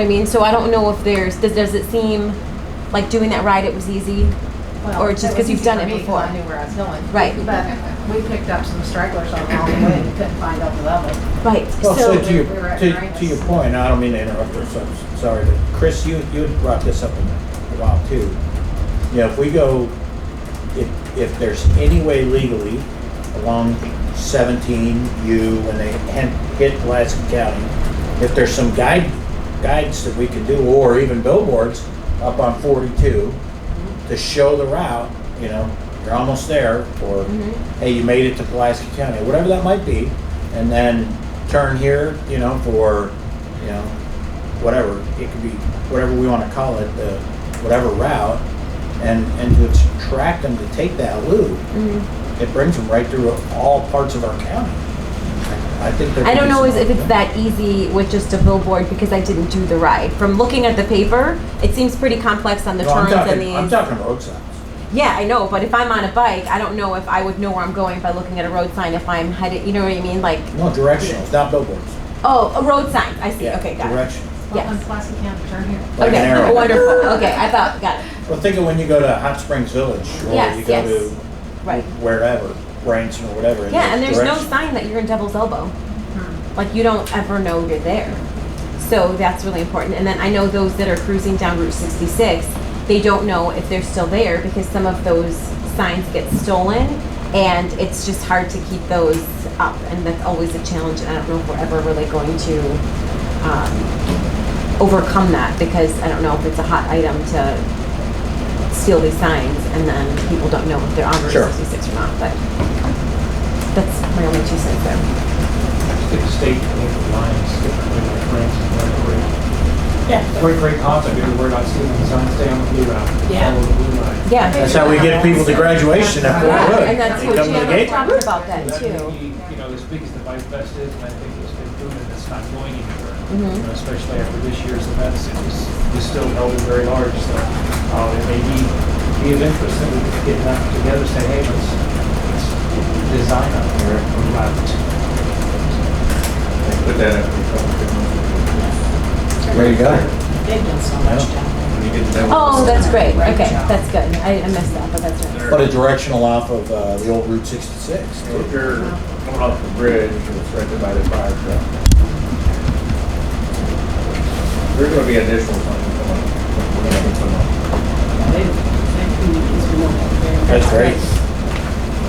I mean, so I don't know if does it seem like doing that ride, it was easy? Well, Or just it 'cause was you've easy done for it me 'cause before. I knew where I was going. Right. But we picked up some stragglers along the way and couldn't find out the level. Right, Well, so so, to your, we were at to Uranus. your point, I don't mean to interrupt her, so I'm sorry, but Chris, you had brought this up a while too. You know, if we go, if there's any way legally along 17U when they hit Pulaski County, if there's some guides that we can do, or even billboards up on 42 to show the route, you know, you're almost there, or hey, you made it to Pulaski County, whatever that might be, and then turn here, you know, for, you know, whatever, it could be whatever we want to call it, whatever route, and to attract them to take that loop, it brings them right through all parts of our county. I think I don't know if it's that easy with just a billboard because I didn't do the ride. From looking at the paper, it seems pretty complex on the No, turns and the. I'm talking road signs. Yeah, I know, but if I'm on a bike, I don't know if I would know where I'm going by looking at a road sign if I'm headed, you know what I mean? Like, No, directional, it's not billboards. oh, a road sign. I see. Yeah, Okay, got it. directional. Well, Yes. on Pulaski County, turn here. Like an Okay, arrow. wonderful. Okay, I thought, got it. Well, think of when you go to Hot Springs Village, or Yes, you go yes. to Right. wherever, Branson or whatever. Yeah, and there's no direction. sign that you're in Devil's Elbow. Like, you don't ever know you're there. So that's really important. And then I know those that are cruising down Route 66, they don't know if they're still there because some of those signs get stolen, and it's just hard to keep those up, and that's always a challenge. And I don't know if we're ever really going to overcome that, because I don't know if it's a hot item to steal these signs and then people don't know if they're on Route Sure. 66 or not. But that's my only 2 cents there. Stick to state lines, differently like France and Great. Yeah. Great concept, if we're not seeing the sign, stay on the blue route. Yeah. Follow the blue line. Yeah. That's how we get people to graduation at Fort Hood. And that's They what come to the Janice gate. talked about that That may too. be, you know, as big as the Bike Fest is, and I think it's been proven it's not going anywhere. Mhm. You know, especially after this year's events, it was still held in very large, so, it may be of interest that we could get that together, say, hey, let's design a route. Put that up. There you go. They've done so much down When you get to that. Oh, that's great. Great Okay, job. that's good. I missed that, but that's right. But a directional off of the old Route 66. So if you're coming off the bridge, it's right there by the fire truck. There's gonna be additional something coming up. We're gonna put some up. That's great.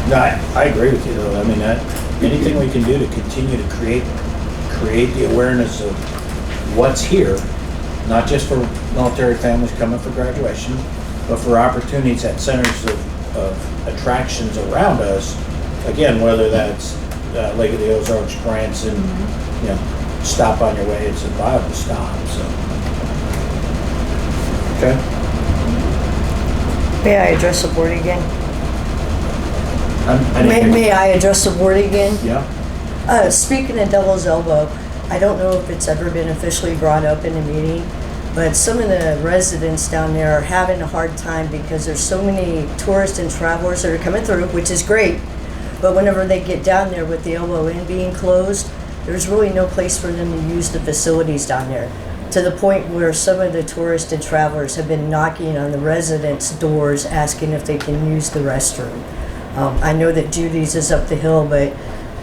No, I agree with you though. I mean, anything we can do to continue to create the awareness of what's here, not just for military families coming for graduation, but for opportunities at centers of attractions around us. Again, whether that's Lake of the Ozarks, Branson, you know, stop on your way, it's a viable stop, so. Okay? May I address the board again? I didn't hear- May I address the board again? Yeah? Speaking of Devil's Elbow, I don't know if it's ever been officially brought up in a meeting, but some of the residents down there are having a hard time because there's so many tourists and travelers that are coming through, which is great. But whenever they get down there with the Elbow Inn being closed, there's really no place for them to use the facilities down there. To the point where some of the tourists and travelers have been knocking on the residents' doors asking if they can use the restroom. I know that Judy's is up the hill, but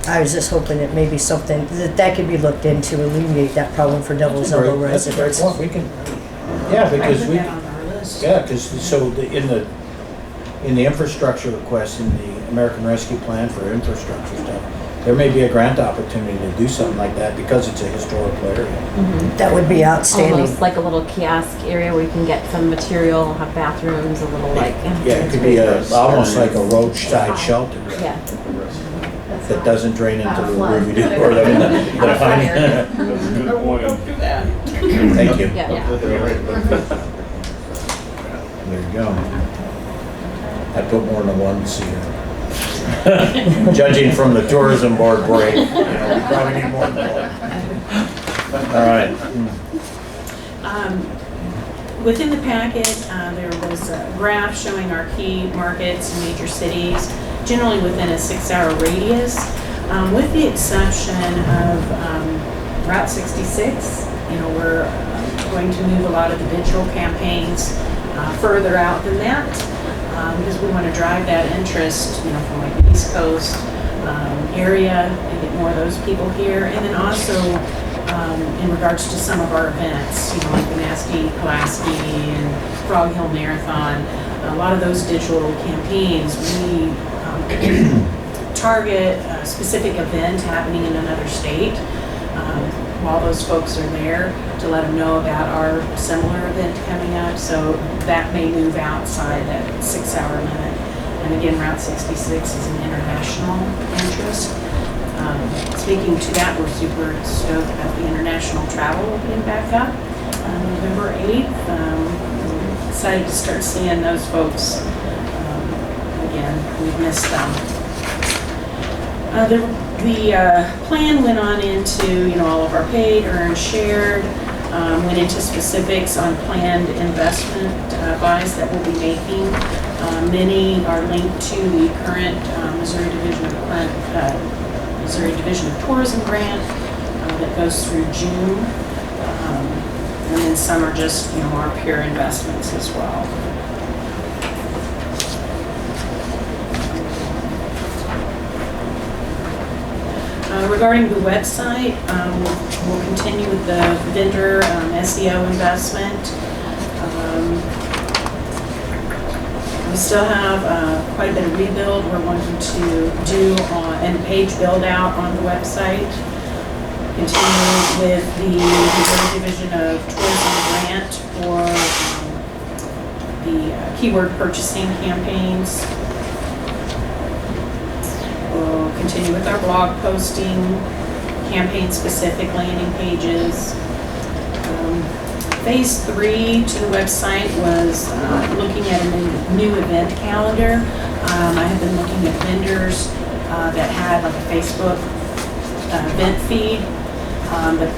I was just hoping that maybe something that could be looked into, alleviate that problem for Devil's Elbow That's a great residents. point. We can, yeah, because Put we, that on our list. yeah, because, so in the infrastructure request, in the American Rescue Plan for infrastructure stuff, there may be a grant opportunity to do something like that because it's a historical area. That would be outstanding. Almost like a little kiosk area where you can get some material, have bathrooms, a little like. Yeah, it could be almost like a roadside shelter Yeah. that doesn't drain into the Ruby Doo or the That's a good point. Thank you. Yeah. There you go. I put more than one seater. Judging from the tourism board break, you know, we probably need more than one. All right. Within the packet, there was a graph showing our key markets and major cities, generally within a 6-hour radius, with the exception of Route 66. You know, we're going to move a lot of the digital campaigns further out than that, because we want to drive that interest, from like the East Coast area and get more of those people here. And then also in regards to some of our events, like the Nasty Pulaski and Frog Hill Marathon, a lot of those digital campaigns, we target a specific event happening in another state while those folks are there to let them know about our similar event coming up. So that may move outside that 6-hour limit. And again, Route 66 is an international interest. Speaking to that, we're super stoked about the international travel opening back up November 8th. We're excited to start seeing those folks again. We've missed them. The plan went on into all of our paid, earned, shared, went into specifics on planned investment buys that we'll be making. Many are linked to the current Missouri Division of Tourism grant that goes through June, and then some are just our pure investments as well. Regarding the website, we'll continue with the vendor SEO investment. We still have quite a bit of rebuild we're wanting to do and page build out on the website. Continue with the Missouri Division of Tourism grant for the keyword purchasing campaigns. We'll continue with our blog posting, campaign-specific landing pages. Phase 3 to the website was looking at a new event calendar. I have been looking at vendors that had like a Facebook event feed, but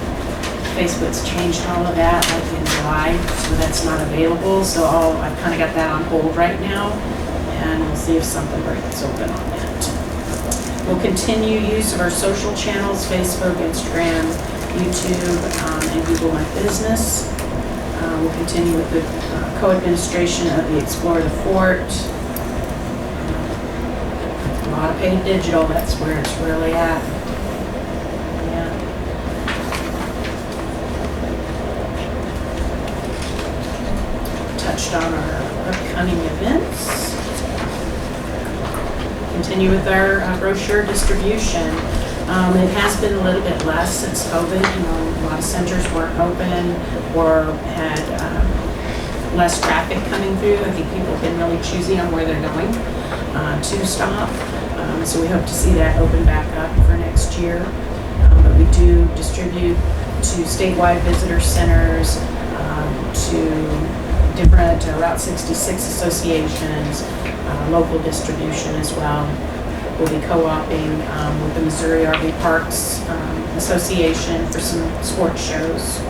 Facebook's changed all of that like in July, so that's not available. So I've kind of got that on hold right now, and we'll see if something breaks open on that. We'll continue use of our social channels, Facebook, Instagram, YouTube, and Google My Business. We'll continue with the co-administration of the Explore the Fort. A lot of paid digital, that's where it's really at. Yeah. Touched on our upcoming events. Continue with our brochure distribution. It has been a little bit less since COVID. A lot of centers weren't open or had less traffic coming through. I think people have been really choosy on where they're going to stop. So we hope to see that open back up for next year. But we do distribute to statewide visitor centers, to different Route 66 associations, local distribution as well. We'll be co-oping with the Missouri RV Parks Association for some sports shows.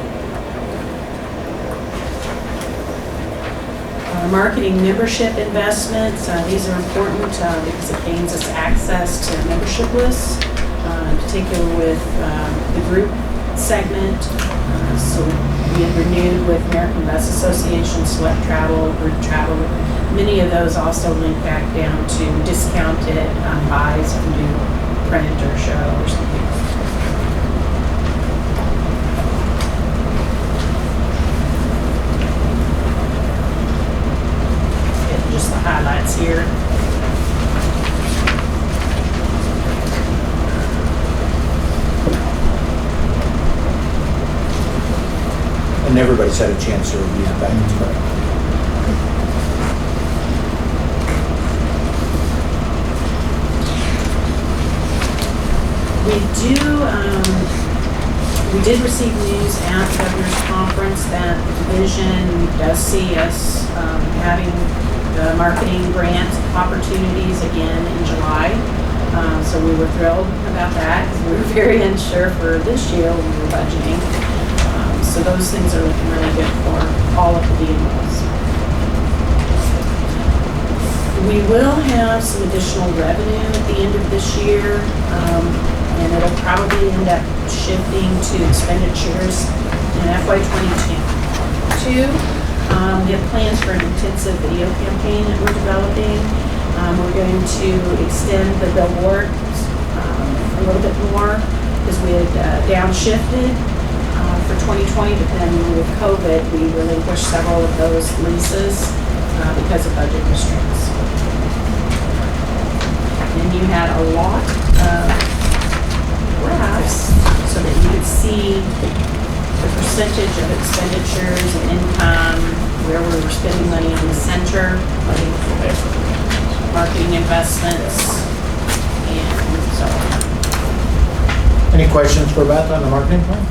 Marketing membership investments, these are important because it gains us access to membership lists, in particular with the group segment. So we have renewed with American Bus Association, Select Travel, Group Travel. Many of those also link back down to discounted buys if you do print or show or something. Getting just the highlights here. And everybody's had a chance to review the package, right? We did receive news at the Governor's Conference that the division does see us having the marketing grant opportunities again in July. So we were thrilled about that. We were very unsure for this year when we were budgeting. So those things are looking really good for all of the vehicles. We will have some additional revenue at the end of this year. And it'll probably end up shifting to expenditures in FY '22. to. We have plans for an intensive video campaign that we're developing. We're going to extend the billboards a little bit more because we had downshifted for 2020, but then with COVID, we relinquished several of those leases because of budget constraints. And you had a lot of graphs so that you could see the percentage of expenditures and income, where we were spending money in the center, like marketing investments, and so on. Any questions for Beth on the marketing plan?